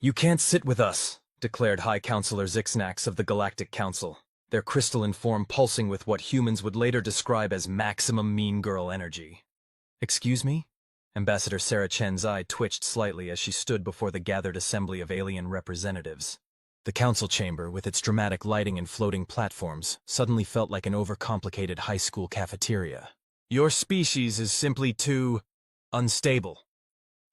You can't sit with us, declared High Counselor Zixnax of the Galactic Council, their crystalline form pulsing with what humans would later describe as maximum mean girl energy. Excuse me? Ambassador Sarah Chen's eye twitched slightly as she stood before the gathered assembly of alien representatives. The council chamber, with its dramatic lighting and floating platforms, suddenly felt like an overcomplicated high school cafeteria. Your species is simply too unstable,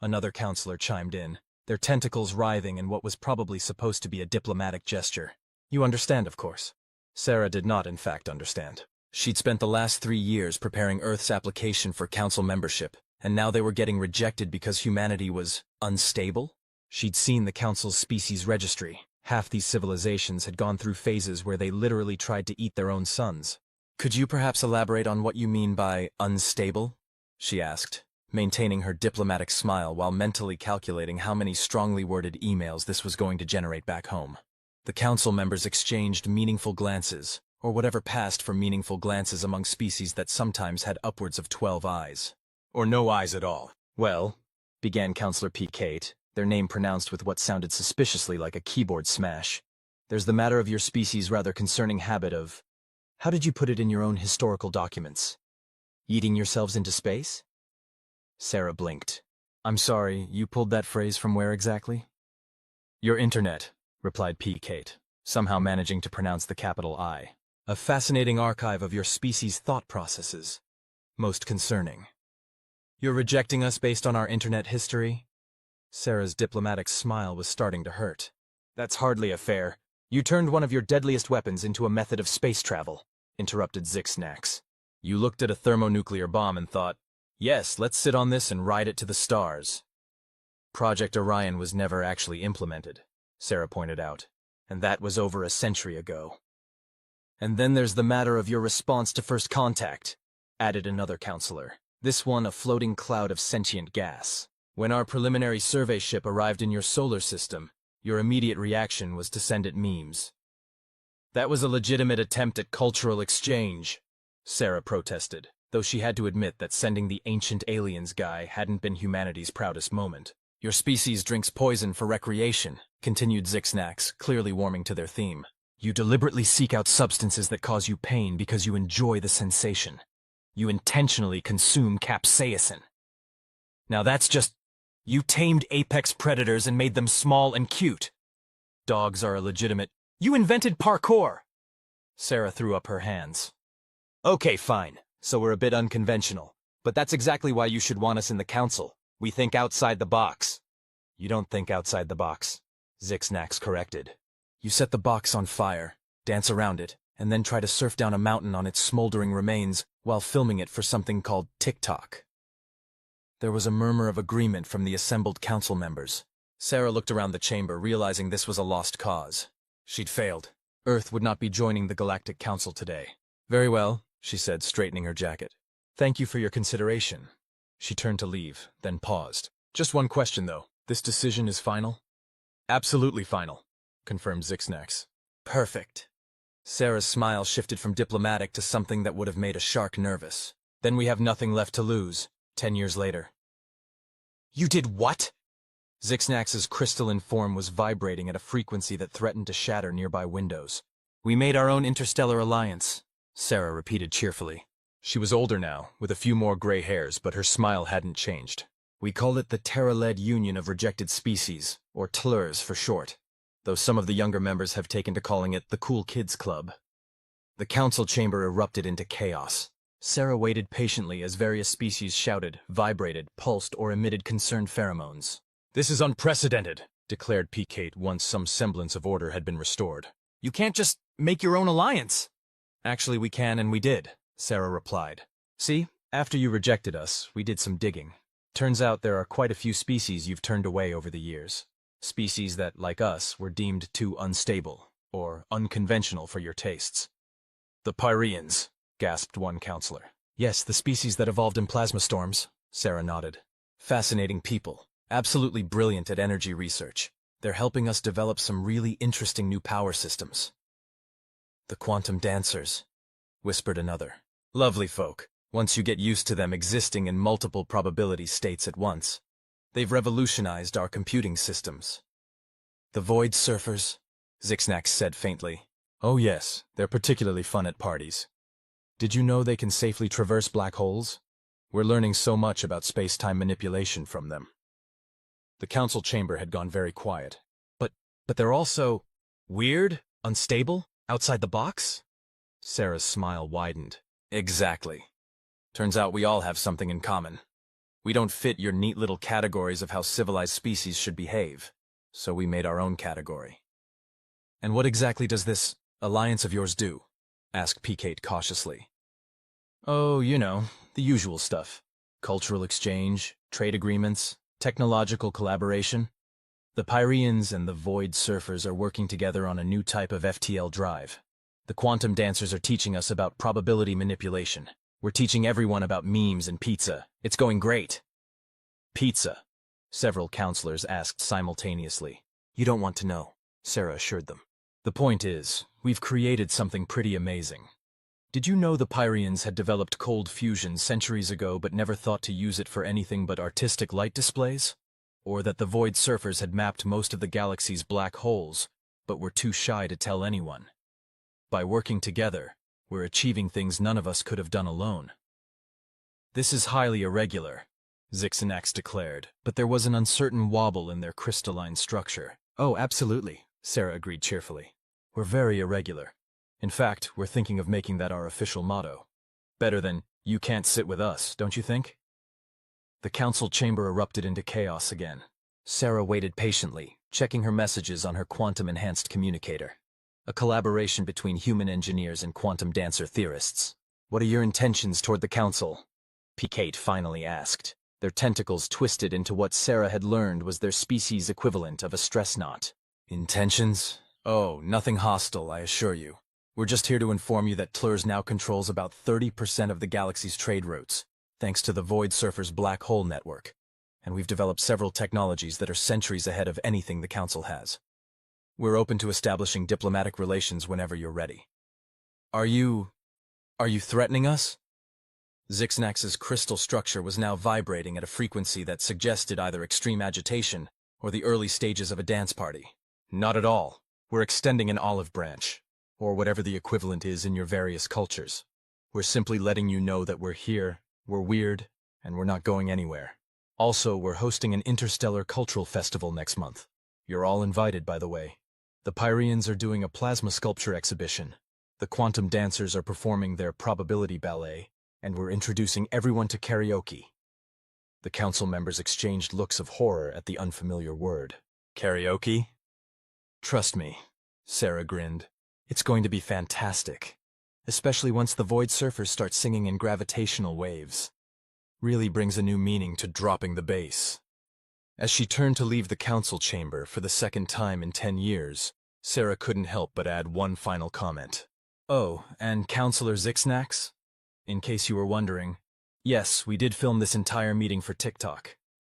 another counselor chimed in, their tentacles writhing in what was probably supposed to be a diplomatic gesture. You understand, of course. Sarah did not, in fact, understand. She'd spent the last 3 years preparing Earth's application for council membership, and now they were getting rejected because humanity was unstable? She'd seen the council's species registry. Half these civilizations had gone through phases where they literally tried to eat their own sons. Could you perhaps elaborate on what you mean by unstable? She asked, maintaining her diplomatic smile while mentally calculating how many strongly worded emails this was going to generate back home. The council members exchanged meaningful glances, or whatever passed for meaningful glances among species that sometimes had upwards of 12 eyes. Or no eyes at all. Well, began Counselor P. Kate, their name pronounced with what sounded suspiciously like a keyboard smash. There's the matter of your species' rather concerning habit of, how did you put it in your own historical documents? Eating yourselves into space? Sarah blinked. I'm sorry, you pulled that phrase from where exactly? Your internet, replied P. Kate, somehow managing to pronounce the capital I. A fascinating archive of your species' thought processes. Most concerning. You're rejecting us based on our internet history? Sarah's diplomatic smile was starting to hurt. That's hardly a fair. You turned one of your deadliest weapons into a method of space travel, interrupted Zixnax. You looked at a thermonuclear bomb and thought, yes, let's sit on this and ride it to the stars. Project Orion was never actually implemented, Sarah pointed out, and that was over a century ago. And then there's the matter of your response to first contact, added another counselor, this one a floating cloud of sentient gas. When our preliminary survey ship arrived in your solar system, your immediate reaction was to send it memes. That was a legitimate attempt at cultural exchange, Sarah protested, though she had to admit that sending the ancient aliens guy hadn't been humanity's proudest moment. Your species drinks poison for recreation, continued Zixnax, clearly warming to their theme. You deliberately seek out substances that cause you pain because you enjoy the sensation. You intentionally consume capsaicin. Now that's just... You tamed apex predators and made them small and cute. Dogs are a legitimate... You invented parkour! Sarah threw up her hands. Okay, fine. So we're a bit unconventional. But that's exactly why you should want us in the council. We think outside the box. You don't think outside the box, Zixnax corrected. You set the box on fire, dance around it, and then try to surf down a mountain on its smoldering remains while filming it for something called TikTok. There was a murmur of agreement from the assembled council members. Sarah looked around the chamber, realizing this was a lost cause. She'd failed. Earth would not be joining the Galactic Council today. Very well, she said, straightening her jacket. Thank you for your consideration. She turned to leave, then paused. Just one question, though. This decision is final? Absolutely final, confirmed Zixnax. Perfect. Sarah's smile shifted from diplomatic to something that would have made a shark nervous. Then we have nothing left to lose. 10 years later. You did what? Zixnax's crystalline form was vibrating at a frequency that threatened to shatter nearby windows. We made our own interstellar alliance, Sarah repeated cheerfully. She was older now, with a few more gray hairs, but her smile hadn't changed. We called it the Terra-led Union of Rejected Species, or TLRS for short, though some of the younger members have taken to calling it the Cool Kids Club. The council chamber erupted into chaos. Sarah waited patiently as various species shouted, vibrated, pulsed, or emitted concerned pheromones. This is unprecedented, declared P. Kate once some semblance of order had been restored. You can't just make your own alliance. Actually, we can, and we did, Sarah replied. See, after you rejected us, we did some digging. Turns out there are quite a few species you've turned away over the years. Species that, like us, were deemed too unstable, or unconventional for your tastes. The Pyreans, gasped one counselor. Yes, the species that evolved in plasma storms, Sarah nodded. Fascinating people. Absolutely brilliant at energy research. They're helping us develop some really interesting new power systems. The quantum dancers, whispered another. Lovely folk, once you get used to them existing in multiple probability states at once. They've revolutionized our computing systems. The Void Surfers? Zixnax said faintly. Oh yes, they're particularly fun at parties. Did you know they can safely traverse black holes? We're learning so much about space-time manipulation from them. The council chamber had gone very quiet. But they're also weird, unstable, outside the box? Sarah's smile widened. Exactly. Turns out we all have something in common. We don't fit your neat little categories of how civilized species should behave, so we made our own category. And what exactly does this alliance of yours do? Asked P-Kate cautiously. Oh, you know, the usual stuff. Cultural exchange, trade agreements, technological collaboration. The Pyreans and the Void Surfers are working together on a new type of FTL drive. The quantum dancers are teaching us about probability manipulation. We're teaching everyone about memes and pizza. It's going great. Pizza? Several counselors asked simultaneously. You don't want to know, Sarah assured them. The point is, we've created something pretty amazing. Did you know the Pyreans had developed cold fusion centuries ago but never thought to use it for anything but artistic light displays? Or that the Void Surfers had mapped most of the galaxy's black holes, but were too shy to tell anyone? By working together, we're achieving things none of us could have done alone. This is highly irregular, Zixnax declared, but there was an uncertain wobble in their crystalline structure. Oh, absolutely, Sarah agreed cheerfully. We're very irregular. In fact, we're thinking of making that our official motto. Better than, you can't sit with us, don't you think? The council chamber erupted into chaos again. Sarah waited patiently, checking her messages on her quantum-enhanced communicator. A collaboration between human engineers and quantum dancer theorists. What are your intentions toward the council? P-Kate finally asked. Their tentacles twisted into what Sarah had learned was their species' equivalent of a stress knot. Intentions? Oh, nothing hostile, I assure you. We're just here to inform you that TLRS now controls about 30% of the galaxy's trade routes, thanks to the Void Surfers' black hole network. And we've developed several technologies that are centuries ahead of anything the Council has. We're open to establishing diplomatic relations whenever you're ready. Are you threatening us? Zixnax's crystal structure was now vibrating at a frequency that suggested either extreme agitation or the early stages of a dance party. Not at all. We're extending an olive branch, or whatever the equivalent is in your various cultures. We're simply letting you know that we're here, we're weird, and we're not going anywhere. Also, we're hosting an interstellar cultural festival next month. You're all invited, by the way. The Pyreans are doing a plasma sculpture exhibition. The quantum dancers are performing their probability ballet, and we're introducing everyone to karaoke. The council members exchanged looks of horror at the unfamiliar word. Karaoke? Trust me, Sarah grinned. It's going to be fantastic, especially once the Void Surfers start singing in gravitational waves. Really brings a new meaning to dropping the bass. As she turned to leave the council chamber for the second time in 10 years, Sarah couldn't help but add one final comment. Oh, and Counselor Zixnax? In case you were wondering, yes, we did film this entire meeting for TikTok.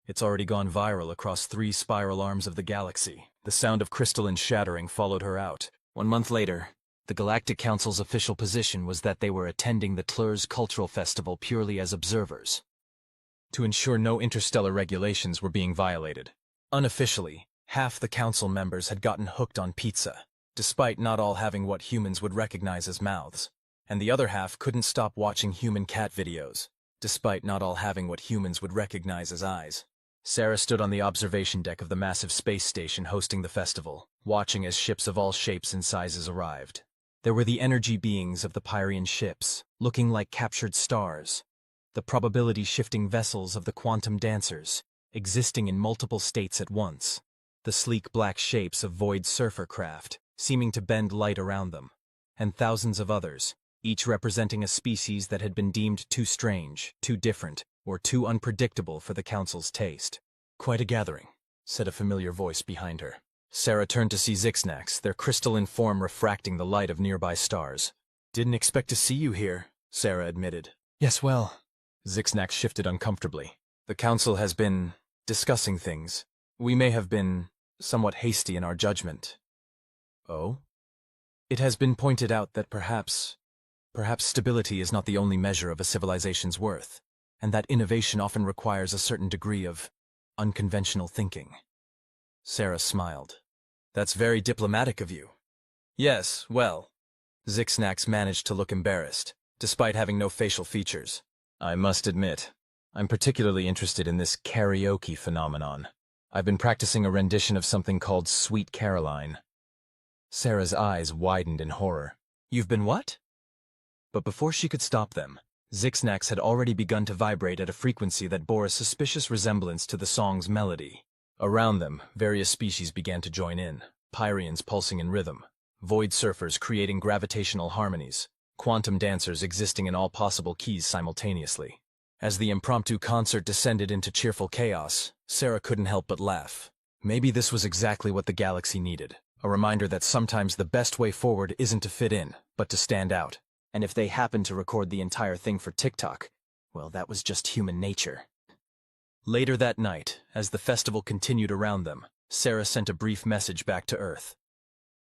It's already gone viral across 3 spiral arms of the galaxy. The sound of crystalline shattering followed her out. 1 month later, the Galactic Council's official position was that they were attending the TLRS Cultural Festival purely as observers, to ensure no interstellar regulations were being violated. Unofficially, half the council members had gotten hooked on pizza, despite not all having what humans would recognize as mouths, and the other half couldn't stop watching human cat videos, despite not all having what humans would recognize as eyes. Sarah stood on the observation deck of the massive space station hosting the festival, watching as ships of all shapes and sizes arrived. There were the energy beings of the Pyrean ships, looking like captured stars, the probability-shifting vessels of the quantum dancers, existing in multiple states at once, the sleek black shapes of Void Surfer craft, seeming to bend light around them, and thousands of others, each representing a species that had been deemed too strange, too different, or too unpredictable for the Council's taste. Quite a gathering, said a familiar voice behind her. Sarah turned to see Zixnax, their crystalline form refracting the light of nearby stars. Didn't expect to see you here, Sarah admitted. Yes, well, Zixnax shifted uncomfortably. The Council has been discussing things. We may have been somewhat hasty in our judgment. Oh? It has been pointed out that perhaps stability is not the only measure of a civilization's worth, and that innovation often requires a certain degree of unconventional thinking. Sarah smiled. That's very diplomatic of you. Yes, well. Zixnax managed to look embarrassed, despite having no facial features. I must admit, I'm particularly interested in this karaoke phenomenon. I've been practicing a rendition of something called Sweet Caroline. Sarah's eyes widened in horror. You've been what? But before she could stop them, Zixnax had already begun to vibrate at a frequency that bore a suspicious resemblance to the song's melody. Around them, various species began to join in, Pyrians pulsing in rhythm, void surfers creating gravitational harmonies, quantum dancers existing in all possible keys simultaneously. As the impromptu concert descended into cheerful chaos, Sarah couldn't help but laugh. Maybe this was exactly what the galaxy needed, a reminder that sometimes the best way forward isn't to fit in, but to stand out. And if they happened to record the entire thing for TikTok, well, that was just human nature. Later that night, as the festival continued around them, Sarah sent a brief message back to Earth.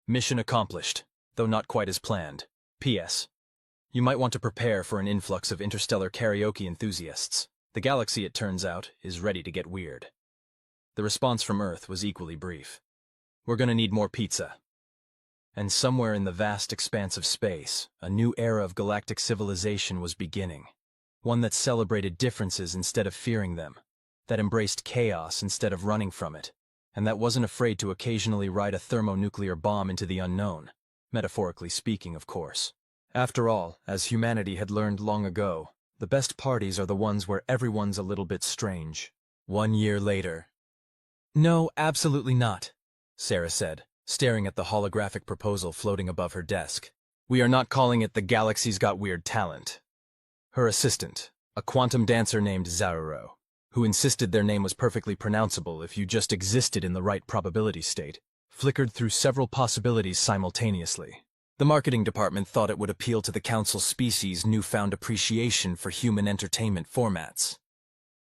Mission accomplished, though not quite as planned. P.S. You might want to prepare for an influx of interstellar karaoke enthusiasts. The galaxy, it turns out, is ready to get weird. The response from Earth was equally brief. We're gonna need more pizza. And somewhere in the vast expanse of space, a new era of galactic civilization was beginning. One that celebrated differences instead of fearing them, that embraced chaos instead of running from it, and that wasn't afraid to occasionally ride a thermonuclear bomb into the unknown, metaphorically speaking, of course. After all, as humanity had learned long ago, the best parties are the ones where everyone's a little bit strange. 1 year later. No, absolutely not, Sarah said, staring at the holographic proposal floating above her desk. We are not calling it the Galaxy's Got Weird Talent. Her assistant, a quantum dancer named Zaruro, who insisted their name was perfectly pronounceable if you just existed in the right probability state, flickered through several possibilities simultaneously. The marketing department thought it would appeal to the Council species' newfound appreciation for human entertainment formats.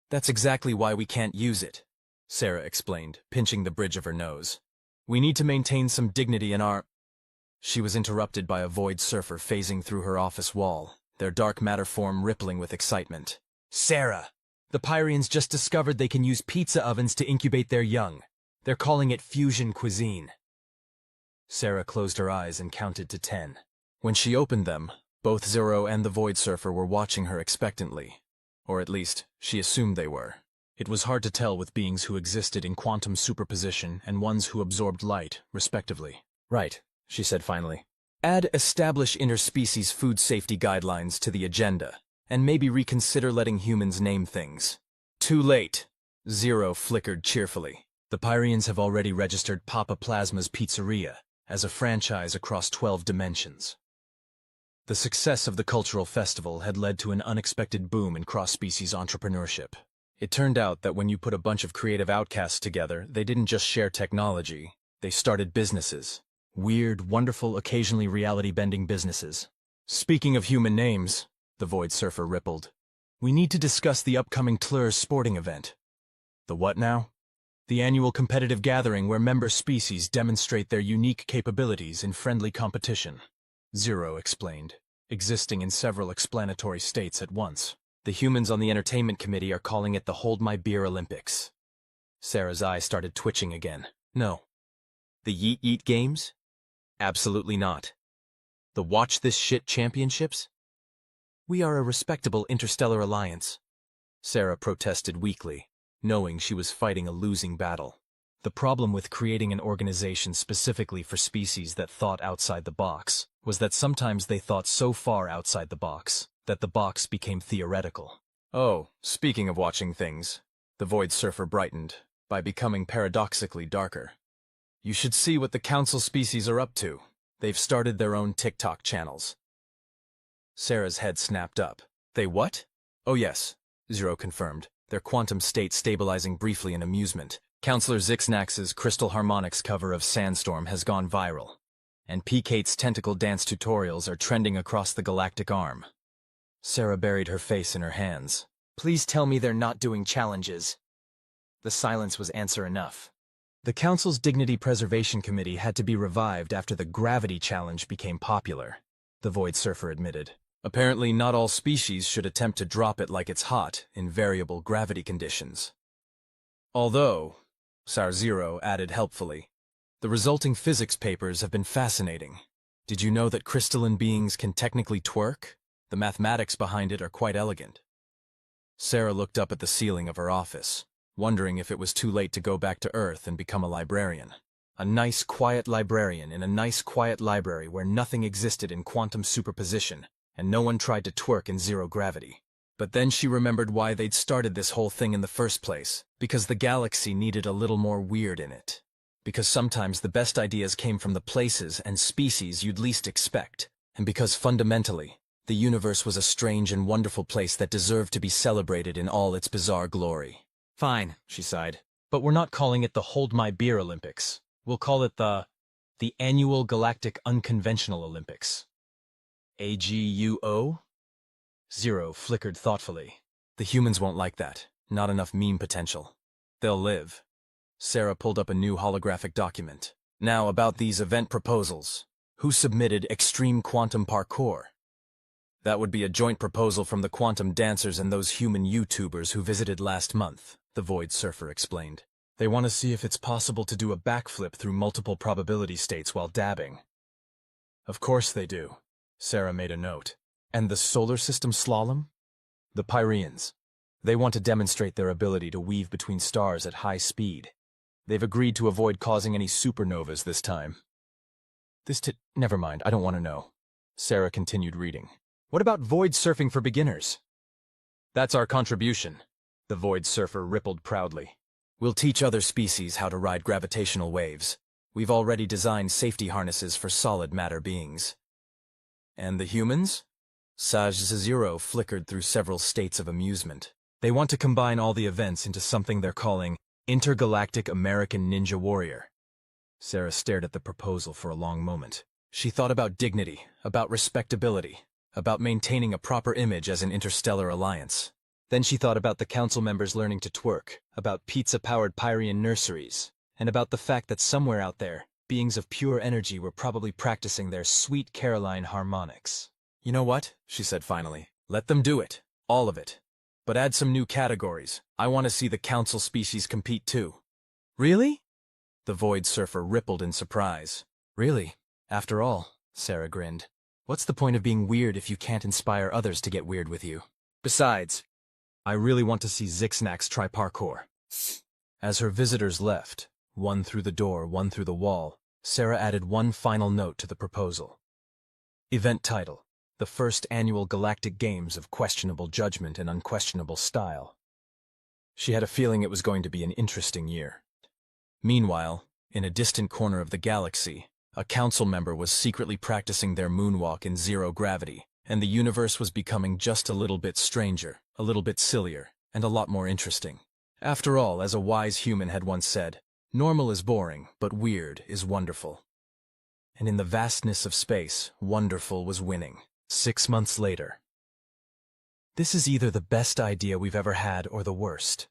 That's exactly why we can't use it, Sarah explained, pinching the bridge of her nose. We need to maintain some dignity in our... She was interrupted by a void surfer phasing through her office wall, their dark matter form rippling with excitement. Sarah! The Pyrians just discovered they can use pizza ovens to incubate their young. They're calling it fusion cuisine. Sarah closed her eyes and counted to 10. When she opened them, both Zero and the Void Surfer were watching her expectantly. Or at least, she assumed they were. It was hard to tell with beings who existed in quantum superposition and ones who absorbed light, respectively. Right, she said finally. Add establish interspecies food safety guidelines to the agenda, and maybe reconsider letting humans name things. Too late, Zero flickered cheerfully. The Pyrians have already registered Papa Plasma's Pizzeria as a franchise across 12 dimensions. The success of the cultural festival had led to an unexpected boom in cross-species entrepreneurship. It turned out that when you put a bunch of creative outcasts together, they didn't just share technology, they started businesses. Weird, wonderful, occasionally reality-bending businesses. Speaking of human names, the Void Surfer rippled, we need to discuss the upcoming TLR sporting event. The what now? The annual competitive gathering where member species demonstrate their unique capabilities in friendly competition. Zero explained, existing in several explanatory states at once. The humans on the entertainment committee are calling it the Hold My Beer Olympics. Sarah's eye started twitching again. No. The Yeet Yeet Games? Absolutely not. The Watch This Shit Championships? We are a respectable interstellar alliance, Sarah protested weakly, knowing she was fighting a losing battle. The problem with creating an organization specifically for species that thought outside the box was that sometimes they thought so far outside the box that the box became theoretical. Oh, speaking of watching things, the Void Surfer brightened, by becoming paradoxically darker. You should see what the Council species are up to. They've started their own TikTok channels. Sarah's head snapped up. They what? Oh yes, Zero confirmed, their quantum state stabilizing briefly in amusement. Counselor Zixnax's Crystal Harmonics cover of Sandstorm has gone viral, and P-Kate's tentacle dance tutorials are trending across the galactic arm. Sarah buried her face in her hands. Please tell me they're not doing challenges. The silence was answer enough. The Council's Dignity Preservation Committee had to be revived after the gravity challenge became popular, the Void Surfer admitted. Apparently not all species should attempt to drop it like it's hot in variable gravity conditions. Although, Sar Zero added helpfully, The resulting physics papers have been fascinating. Did you know that crystalline beings can technically twerk? The mathematics behind it are quite elegant. Sarah looked up at the ceiling of her office, wondering if it was too late to go back to Earth and become a librarian. A nice, quiet librarian in a nice, quiet library where nothing existed in quantum superposition, and no one tried to twerk in zero gravity. But then she remembered why they'd started this whole thing in the first place, because the galaxy needed a little more weird in it. Because sometimes the best ideas came from the places and species you'd least expect, and because fundamentally, the universe was a strange and wonderful place that deserved to be celebrated in all its bizarre glory. Fine, she sighed, but we're not calling it the Hold My Beer Olympics. We'll call it the Annual Galactic Unconventional Olympics. AGUO? Zero flickered thoughtfully. The humans won't like that. Not enough meme potential. They'll live. Sarah pulled up a new holographic document. Now about these event proposals. Who submitted extreme quantum parkour? That would be a joint proposal from the quantum dancers and those human YouTubers who visited last month, the Void Surfer explained. They want to see if it's possible to do a backflip through multiple probability states while dabbing. Of course they do. Sarah made a note. And the solar system slalom? The Pyreans. They want to demonstrate their ability to weave between stars at high speed. They've agreed to avoid causing any supernovas this time. Never mind, I don't want to know. Sarah continued reading. What about void surfing for beginners? That's our contribution, the Void Surfer rippled proudly. We'll teach other species how to ride gravitational waves. We've already designed safety harnesses for solid matter beings. And the humans? Saj Zero flickered through several states of amusement. They want to combine all the events into something they're calling Intergalactic American Ninja Warrior. Sarah stared at the proposal for a long moment. She thought about dignity, about respectability, about maintaining a proper image as an interstellar alliance. Then she thought about the council members learning to twerk, about pizza-powered Pyrean nurseries, and about the fact that somewhere out there, beings of pure energy were probably practicing their sweet Caroline harmonics. You know what? She said finally. Let them do it. All of it. But add some new categories. I want to see the council species compete too. Really? The Void Surfer rippled in surprise. Really? After all, Sarah grinned. What's the point of being weird if you can't inspire others to get weird with you? Besides, I really want to see Zixnax try parkour. As her visitors left, one through the door, one through the wall, Sarah added one final note to the proposal. Event title: The First Annual Galactic Games of Questionable Judgment and Unquestionable Style. She had a feeling it was going to be an interesting year. Meanwhile, in a distant corner of the galaxy, a council member was secretly practicing their moonwalk in zero gravity, and the universe was becoming just a little bit stranger, a little bit sillier, and a lot more interesting. After all, as a wise human had once said, normal is boring, but weird is wonderful. And in the vastness of space, wonderful was winning. 6 months later. This is either the best idea we've ever had or the worst,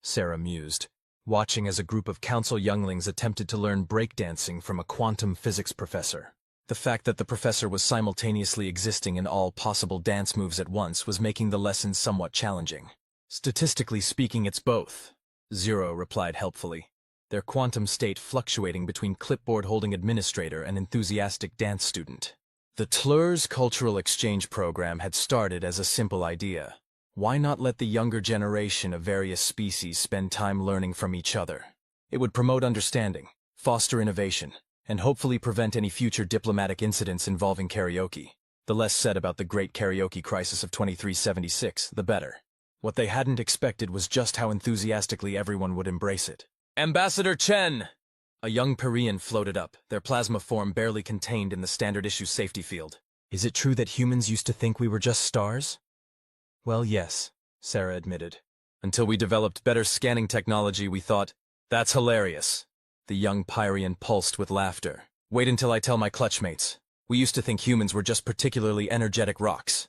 Sarah mused, watching as a group of council younglings attempted to learn breakdancing from a quantum physics professor. The fact that the professor was simultaneously existing in all possible dance moves at once was making the lesson somewhat challenging. Statistically speaking, it's both, Zero replied helpfully, their quantum state fluctuating between clipboard-holding administrator and enthusiastic dance student. The TLUR's cultural exchange program had started as a simple idea. Why not let the younger generation of various species spend time learning from each other? It would promote understanding, foster innovation, and hopefully prevent any future diplomatic incidents involving karaoke. The less said about the great karaoke crisis of 2376, the better. What they hadn't expected was just how enthusiastically everyone would embrace it. Ambassador Chen! A young Pyrean floated up, their plasma form barely contained in the standard issue safety field. Is it true that humans used to think we were just stars? Well, yes, Sarah admitted. Until we developed better scanning technology, we thought, that's hilarious. The young Pyrean pulsed with laughter. Wait until I tell my clutchmates. We used to think humans were just particularly energetic rocks.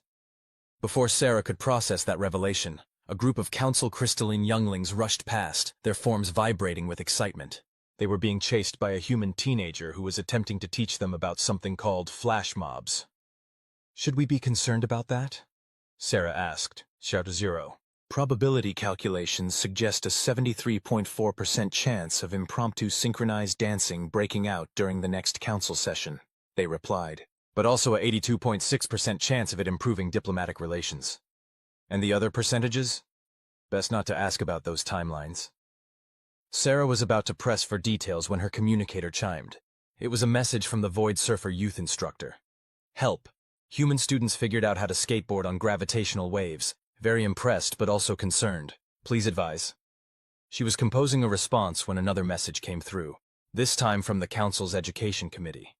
Before Sarah could process that revelation, a group of council crystalline younglings rushed past, their forms vibrating with excitement. They were being chased by a human teenager who was attempting to teach them about something called flash mobs. Should we be concerned about that? Sarah asked, Shatter Zero. Probability calculations suggest a 73.4% chance of impromptu synchronized dancing breaking out during the next council session, they replied, but also a 82.6% chance of it improving diplomatic relations. And the other percentages? Best not to ask about those timelines. Sarah was about to press for details when her communicator chimed. It was a message from the Void Surfer youth instructor. Help. Human students figured out how to skateboard on gravitational waves. Very impressed, but also concerned. Please advise. She was composing a response when another message came through, this time from the Council's Education Committee.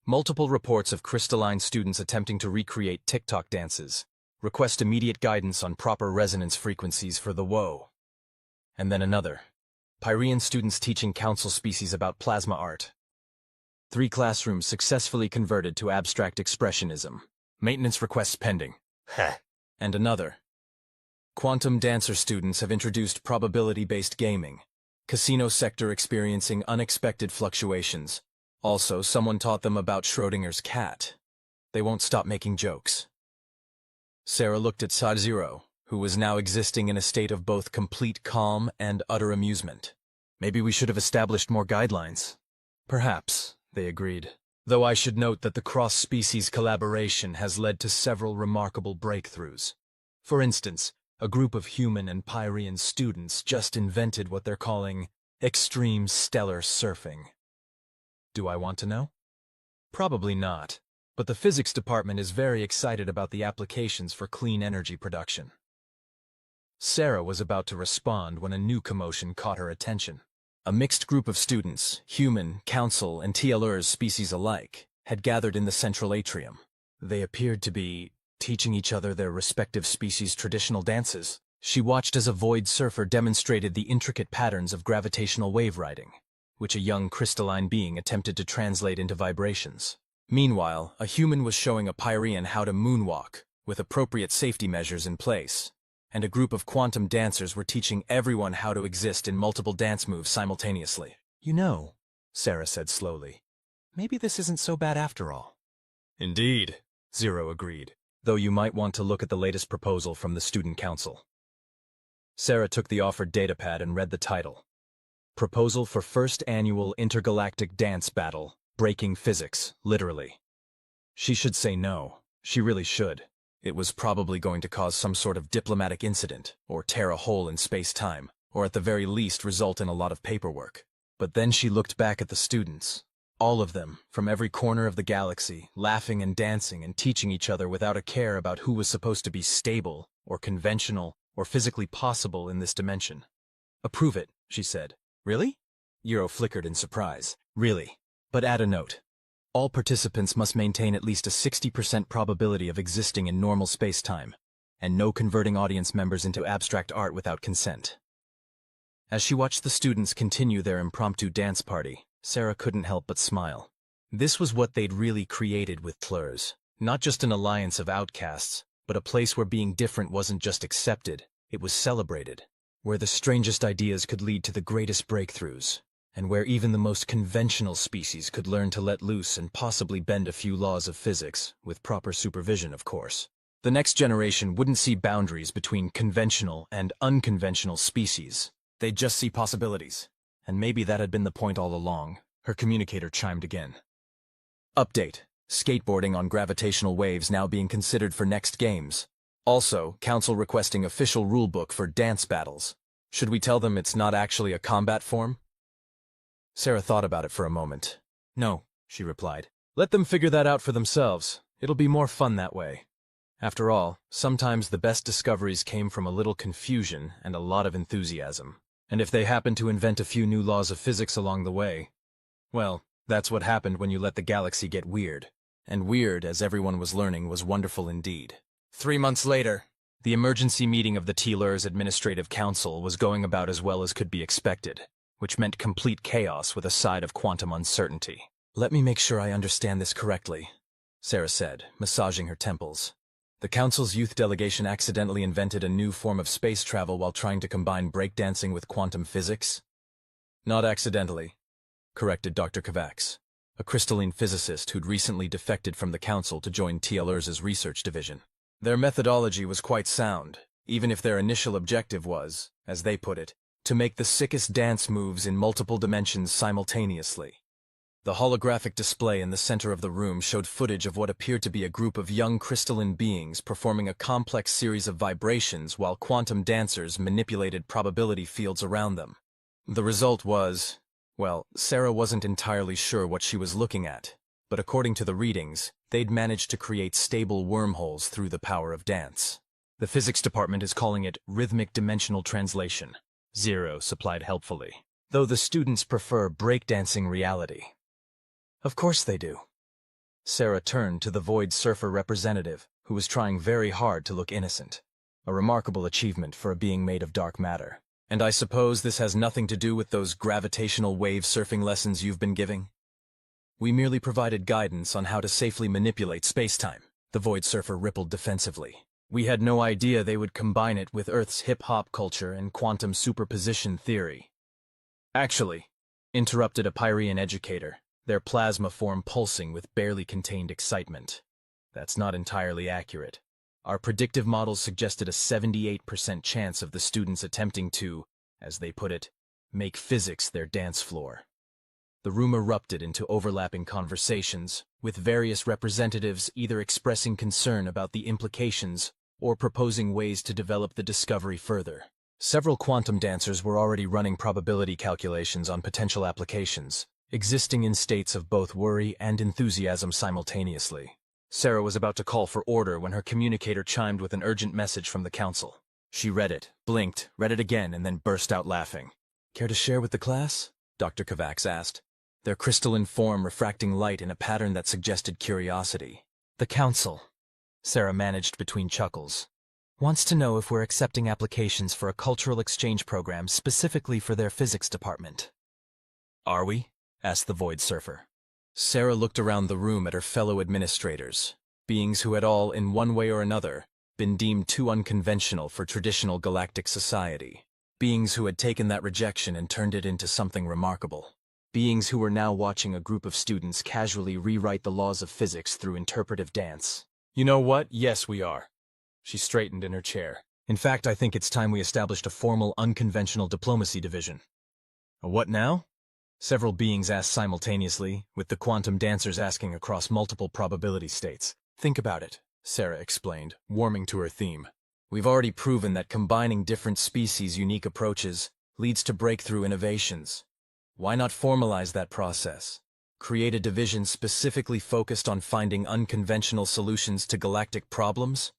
Multiple reports of crystalline students attempting to recreate TikTok dances. Request immediate guidance on proper resonance frequencies for the woe. And then another. Pyrean students teaching Council species about plasma art. 3 classrooms successfully converted to abstract expressionism. Maintenance requests pending. And another. Quantum dancer students have introduced probability-based gaming. Casino sector experiencing unexpected fluctuations. Also, someone taught them about Schrodinger's cat. They won't stop making jokes. Sarah looked at Sub-Zero, who was now existing in a state of both complete calm and utter amusement. Maybe we should have established more guidelines. Perhaps, they agreed. Though I should note that the cross-species collaboration has led to several remarkable breakthroughs. For instance, a group of human and Pyrean students just invented what they're calling extreme stellar surfing. Do I want to know? Probably not, but the physics department is very excited about the applications for clean energy production. Sarah was about to respond when a new commotion caught her attention. A mixed group of students, human, council, and TLR's species alike, had gathered in the central atrium. They appeared to be teaching each other their respective species' traditional dances. She watched as a void surfer demonstrated the intricate patterns of gravitational wave riding, which a young crystalline being attempted to translate into vibrations. Meanwhile, a human was showing a Pyrean how to moonwalk, with appropriate safety measures in place, and a group of quantum dancers were teaching everyone how to exist in multiple dance moves simultaneously. You know, Sarah said slowly, maybe this isn't so bad after all. Indeed, Zero agreed, though you might want to look at the latest proposal from the Student Council. Sarah took the offered datapad and read the title. Proposal for First Annual Intergalactic Dance Battle, Breaking Physics, literally. She should say no. She really should. It was probably going to cause some sort of diplomatic incident, or tear a hole in space-time, or at the very least result in a lot of paperwork. But then she looked back at the students. All of them, from every corner of the galaxy, laughing and dancing and teaching each other without a care about who was supposed to be stable, or conventional, or physically possible in this dimension. Approve it, she said. Really? Euro flickered in surprise. Really. But add a note. All participants must maintain at least a 60% probability of existing in normal space-time, and no converting audience members into abstract art without consent. As she watched the students continue their impromptu dance party, Sarah couldn't help but smile. This was what they'd really created with TLRs. Not just an alliance of outcasts, but a place where being different wasn't just accepted, it was celebrated. Where the strangest ideas could lead to the greatest breakthroughs, and where even the most conventional species could learn to let loose and possibly bend a few laws of physics, with proper supervision, of course. The next generation wouldn't see boundaries between conventional and unconventional species. They'd just see possibilities. And maybe that had been the point all along. Her communicator chimed again. Update. Skateboarding on gravitational waves now being considered for next games. Also, Council requesting official rulebook for dance battles. Should we tell them it's not actually a combat form? Sarah thought about it for a moment. No, she replied. Let them figure that out for themselves. It'll be more fun that way. After all, sometimes the best discoveries came from a little confusion and a lot of enthusiasm. And if they happen to invent a few new laws of physics along the way, well, that's what happened when you let the galaxy get weird. And weird, as everyone was learning, was wonderful indeed. 3 months later, the emergency meeting of the TLR's Administrative Council was going about as well as could be expected, which meant complete chaos with a side of quantum uncertainty. Let me make sure I understand this correctly, Sarah said, massaging her temples. The Council's youth delegation accidentally invented a new form of space travel while trying to combine breakdancing with quantum physics? Not accidentally, corrected Dr. Kovacs, a crystalline physicist who'd recently defected from the Council to join TLR's research division. Their methodology was quite sound, even if their initial objective was, as they put it, to make the sickest dance moves in multiple dimensions simultaneously. The holographic display in the center of the room showed footage of what appeared to be a group of young crystalline beings performing a complex series of vibrations while quantum dancers manipulated probability fields around them. The result was, well, Sarah wasn't entirely sure what she was looking at, but according to the readings, they'd managed to create stable wormholes through the power of dance. The physics department is calling it rhythmic dimensional translation. Zero supplied helpfully, though the students prefer breakdancing reality. Of course they do. Sarah turned to the Void Surfer representative, who was trying very hard to look innocent. A remarkable achievement for a being made of dark matter. And I suppose this has nothing to do with those gravitational wave surfing lessons you've been giving? We merely provided guidance on how to safely manipulate space-time, the Void Surfer rippled defensively. We had no idea they would combine it with Earth's hip-hop culture and quantum superposition theory. Actually, interrupted a Pyrean educator, their plasma form pulsing with barely contained excitement. That's not entirely accurate. Our predictive models suggested a 78% chance of the students attempting to, as they put it, make physics their dance floor. The room erupted into overlapping conversations, with various representatives either expressing concern about the implications or proposing ways to develop the discovery further. Several quantum dancers were already running probability calculations on potential applications, existing in states of both worry and enthusiasm simultaneously. Sarah was about to call for order when her communicator chimed with an urgent message from the council. She read it, blinked, read it again, and then burst out laughing. "Care to share with the class?" Dr. Kovacs asked, their crystalline form refracting light in a pattern that suggested curiosity. "The council," Sarah managed between chuckles, "wants to know if we're accepting applications for a cultural exchange program specifically for their physics department." "Are we?" asked the Void Surfer. Sarah looked around the room at her fellow administrators, beings who had all, in one way or another, been deemed too unconventional for traditional galactic society. Beings who had taken that rejection and turned it into something remarkable. Beings who were now watching a group of students casually rewrite the laws of physics through interpretive dance. "You know what? Yes, we are." She straightened in her chair. "In fact, I think it's time we established a formal unconventional diplomacy division." "A what now?" Several beings asked simultaneously, with the quantum dancers asking across multiple probability states. "Think about it," Sarah explained, warming to her theme. "We've already proven that combining different species' unique approaches leads to breakthrough innovations. Why not formalize that process? Create a division specifically focused on finding unconventional solutions to galactic problems?"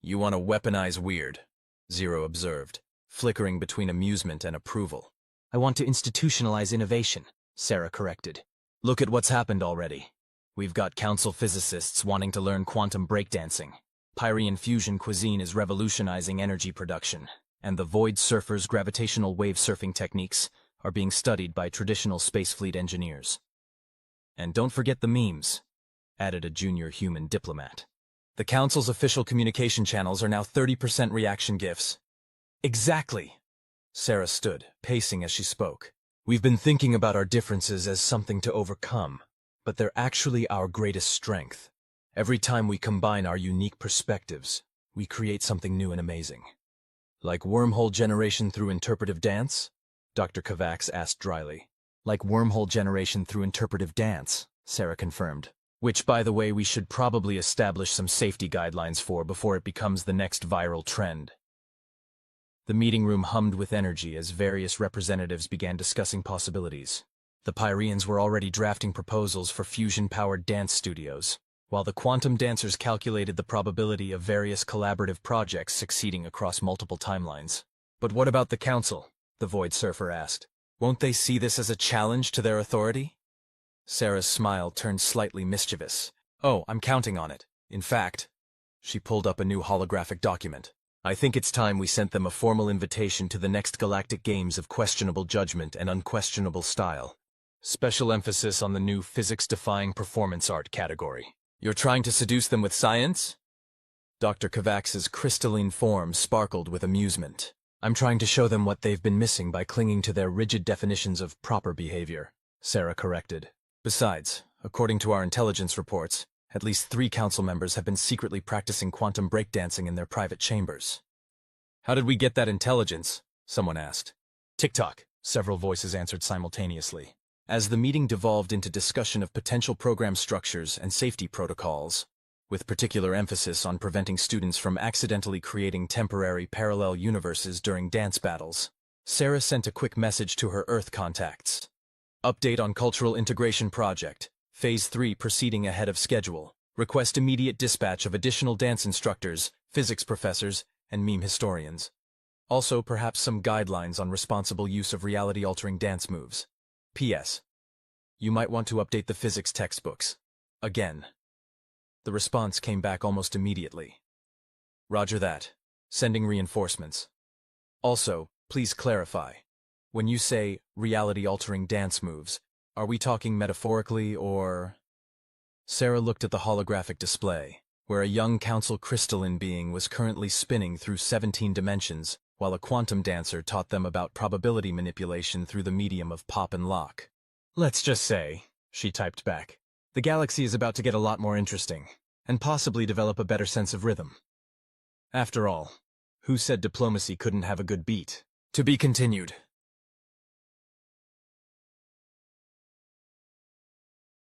"You want to weaponize weird," Zero observed, flickering between amusement and approval. "I want to institutionalize innovation," Sarah corrected. "Look at what's happened already. We've got council physicists wanting to learn quantum breakdancing. Pyrean fusion cuisine is revolutionizing energy production, and the Void Surfer's gravitational wave surfing techniques are being studied by traditional space fleet engineers. And don't forget the memes," added a junior human diplomat. "The council's official communication channels are now 30% reaction GIFs." "Exactly!" Sarah stood, pacing as she spoke. "We've been thinking about our differences as something to overcome, but they're actually our greatest strength. Every time we combine our unique perspectives, we create something new and amazing." "Like wormhole generation through interpretive dance?" Dr. Kovacs asked dryly. "Like wormhole generation through interpretive dance," Sarah confirmed. "Which, by the way, we should probably establish some safety guidelines for before it becomes the next viral trend." The meeting room hummed with energy as various representatives began discussing possibilities. The Pyreans were already drafting proposals for fusion-powered dance studios, while the quantum dancers calculated the probability of various collaborative projects succeeding across multiple timelines. "But what about the council?" the Void Surfer asked. "Won't they see this as a challenge to their authority?" Sarah's smile turned slightly mischievous. "Oh, I'm counting on it. In fact," she pulled up a new holographic document, "I think it's time we sent them a formal invitation to the next Galactic Games of questionable judgment and unquestionable style. Special emphasis on the new physics-defying performance art category." "You're trying to seduce them with science?" Dr. Kovacs's crystalline form sparkled with amusement. "I'm trying to show them what they've been missing by clinging to their rigid definitions of proper behavior," Sarah corrected. "Besides, according to our intelligence reports, at least 3 council members have been secretly practicing quantum breakdancing in their private chambers." How did we get that intelligence? Someone asked. TikTok, several voices answered simultaneously. As the meeting devolved into discussion of potential program structures and safety protocols, with particular emphasis on preventing students from accidentally creating temporary parallel universes during dance battles, Sarah sent a quick message to her Earth contacts. Update on Cultural Integration Project, Phase 3 proceeding ahead of schedule. Request immediate dispatch of additional dance instructors, physics professors, and meme historians. Also, perhaps some guidelines on responsible use of reality-altering dance moves. P.S. You might want to update the physics textbooks. Again. The response came back almost immediately. Roger that. Sending reinforcements. Also, please clarify. When you say reality-altering dance moves, are we talking metaphorically or... Sarah looked at the holographic display, where a young council crystalline being was currently spinning through 17 dimensions, while a quantum dancer taught them about probability manipulation through the medium of pop and lock. Let's just say, she typed back, the galaxy is about to get a lot more interesting, and possibly develop a better sense of rhythm. After all, who said diplomacy couldn't have a good beat? To be continued.